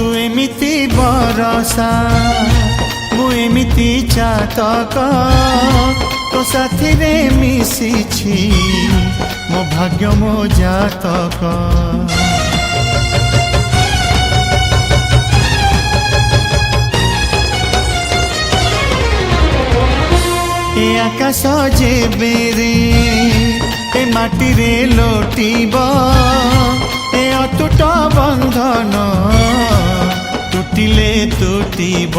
तू एमिति बरसा मु एमिति चातक तो साथी रे मिशिछि मो भाग्य मो जातक ए आकाश जेबे रे ए माटी रे लोटिब ए अतुट बंधन टूटिले टूटिब।